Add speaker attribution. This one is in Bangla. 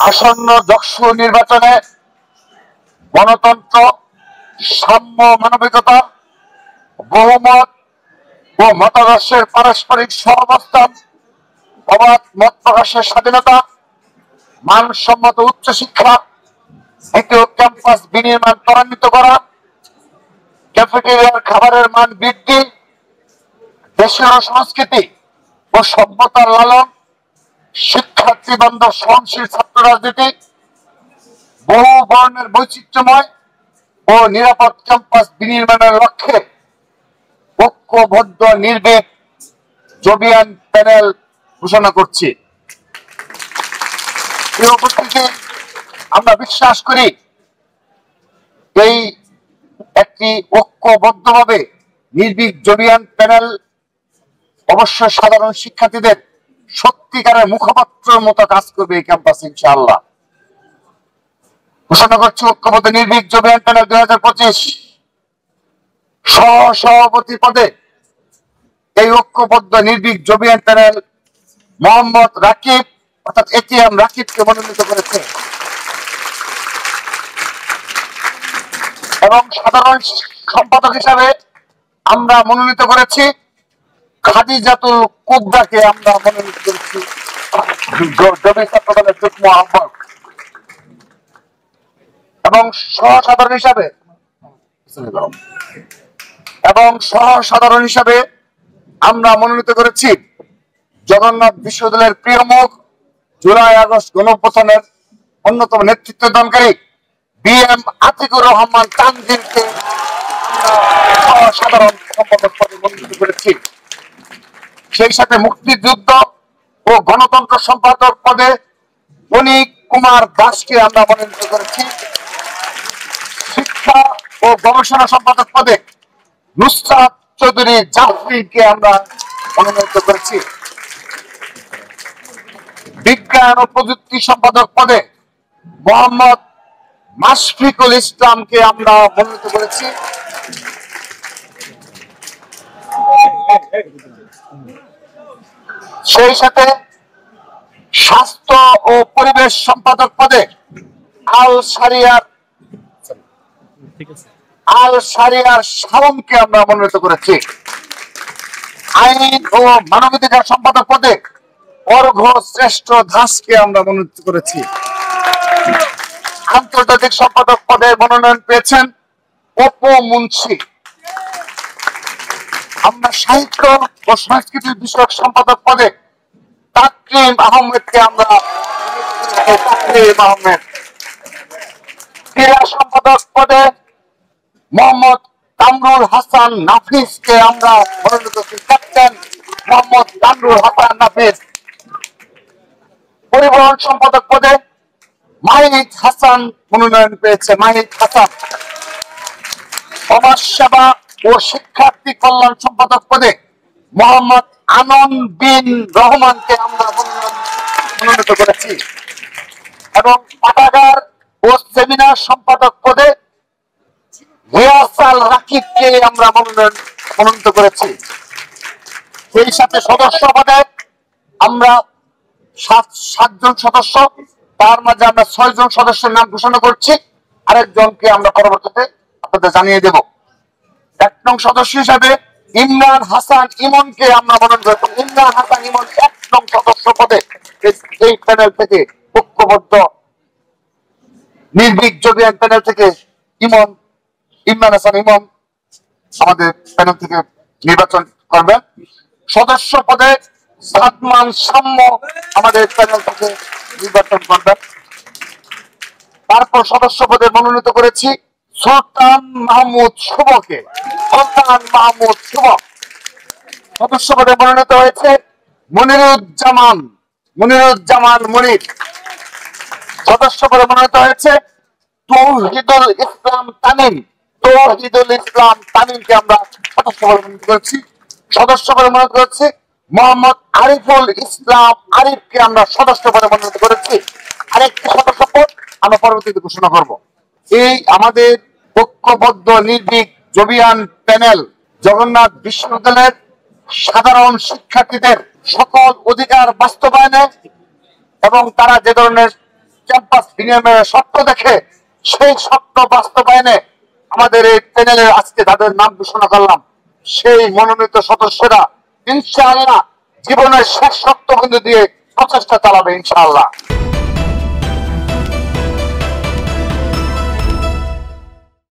Speaker 1: আসন্ন ডাকসু নির্বাচনে গণতন্ত্র, সাম্য, মানবিকতা, বহুমত ও মতাদর্শের পারস্পরিক সহাবস্থান, অবাধ মত প্রকাশের স্বাধীনতা, মানসম্মত উচ্চশিক্ষা, দ্বিতীয় ক্যাম্পাস বিনির্মাণ ত্বরান্বিত করা, ক্যাফেটেরিয়ার খাবারের মান বৃদ্ধি, দেশীয় সংস্কৃতি ও সভ্যতার লালন, শিক্ষার্থী বান্ধব সহনশীল ছাত্র রাজনীতি, বহু বর্ণের বৈচিত্র্যময় ও নিরাপদ ক্যাম্পাস বিনির্মাণের লক্ষ্যে ঐক্যবদ্ধ নির্ভীক জবিয়ান প্যানেল ঘোষণা করছি। এই উপস্থিতি, আমরা বিশ্বাস করি এই একটি ঐক্যবদ্ধভাবে নির্ভীক জবিয়ান প্যানেল অবশ্যই সাধারণ শিক্ষার্থীদের সত্যিকারের মুখপাত্রের মতো কাজ করবে এই ক্যাম্পাসে ইনশাআল্লাহ। ঘোষণা করছি ঐক্যবদ্ধ নির্ভীক জবিয়ান প্যানেল 2025 সহ-সভাপতি পদে এই ঐক্যবদ্ধ নির্ভীক জবিয়ান প্যানেল মোহাম্মদ রাকিব অর্থাৎ এটিএম রাকিবকে মনোনীত করেছে এবং সাধারণ সম্পাদক হিসাবে আমরা মনোনীত করেছি খাদিজাতুল কুবরাকে আমরা মনোনীত করেছি জমি ছাত্র দলের যুগ্ম আহ্বায়ক এবং সহ-সাধারণ হিসাবে আমরা মনোনীত করেছি জগন্নাথ বিশ্ববিদ্যালয়ের প্রিয় মুখ, জুলাই আগস্ট গণঅভ্যুত্থানের অন্যতম নেতৃত্ব দানকারী বিএম আতিকুর রহমান তানজিলকে সাধারণ সম্পাদক পদে মনোনীত করেছি। সেই সাথে মুক্তিযুদ্ধ ও গণতন্ত্র সম্পাদক পদে বণিক কুমার দাসকে আমরা মনোনীত করেছি। শিক্ষা ও গবেষণা সম্পাদক পদে নুসরাত চৌধুরী জাফরিকে আমরা মনোনীত করেছি। বিজ্ঞান ও প্রযুক্তি সম্পাদক পদে মোহাম্মদ মাশফিকুল ইসলামকে আমরা মনোনীত করেছি। সেই সাথে স্বাস্থ্য ও পরিবেশ সম্পাদক পদে আল শারিয়ার শাওনকে আমরা মনোনীত করেছি। আইন ও মানবাধিকার সম্পাদক পদে অর্ঘ শ্রেষ্ঠ দাসকে আমরা মনোনীত করেছি। আন্তর্জাতিক সম্পাদক পদে মনোনয়ন পেয়েছেন অপু মুন্সি। আমরা সাহিত্য ও সংস্কৃতি বিষয়ক সম্পাদক পদে তাকরিম আহমেদকে আমরা ক্রীড়া সম্পাদক পদে মোহাম্মদ কামরুল হাসান নাফিসকে আমরা মনোনীত করেছি। ক্যাপ্টেন মোহাম্মদ কামরুল হাসান নাফিস। পরিবহন সম্পাদক পদে মাহিদ হাসান মনোনয়ন পেয়েছে। মাহিদ হাসান। সমাজ সেবা ও শিক্ষার্থী কল্যাণ সম্পাদক পদে মোহাম্মদ আনন বিন রহমানকে আমরা মনোনীত করেছি এবং পাঠাগার ও সেমিনার সম্পাদক পদে রিয়াসাল রাকিবকে আমরা মনোনীত করেছি। সেই সাথে সদস্য পদে আমরা 7জন সদস্য, তার মাঝে আমরা 6 জন সদস্যের নাম ঘোষণা করছি, আরেকজনকে আমরা পরবর্তীতে আপনাদের জানিয়ে দেব। 1 নং সদস্য হিসাবে ইমরান হাসান ইমনকে আমরা মনোনীত করেছি। ইমরান হাসান ইমন 1 নং সদস্য পদে এই প্যানেল থেকে ঐক্যবদ্ধ নির্ভীক জবিয়ান প্যানেল থেকে ইমরান হাসান ইমন আমাদের প্যানেল থেকে নির্বাচন করবেন। সদস্য পদে সাদমান সাম্য আমাদের প্যানেল থেকে নির্বাচন করবেন। তারপর সদস্য পদে মনোনীত করেছি সুলতান মাহমুদ শুভকে। সদস্য পদে মনোনীত হয়েছে মনিরুজ্জামান মনির। সদস্য পদে মনোনীত হয়েছে তৌহিদুল ইসলাম তামিমকে আমরা সদস্য পদে মনোনীত করেছি। সদস্য পদে মনোনীত করেছি মোহাম্মদ আরিফুল ইসলাম আরিফকে আমরা সদস্য পদে মনোনীত করেছি। আরেকটি সদস্য পদ আমরা পরবর্তীতে ঘোষণা করব। এই আমাদের ঐক্যবদ্ধ নির্ভীক জবিয়ান প্যানেল জগন্নাথ বিশ্ববিদ্যালয়ের সাধারণ শিক্ষার্থীদের সকল অধিকার বাস্তবায়নে এবং তারা যে ধরনের ক্যাম্পাস বিনিময়ের স্বপ্ন দেখে সেই স্বপ্ন বাস্তবায়নে আমাদের এই প্যানেলের আজকে তাদের নাম ঘোষণা করলাম। সেই মনোনীত সদস্যরা ইনশাআল্লাহ জীবনের শেষ রক্তবিন্দু দিয়ে প্রচেষ্টা চালাবে ইনশাআল্লাহ।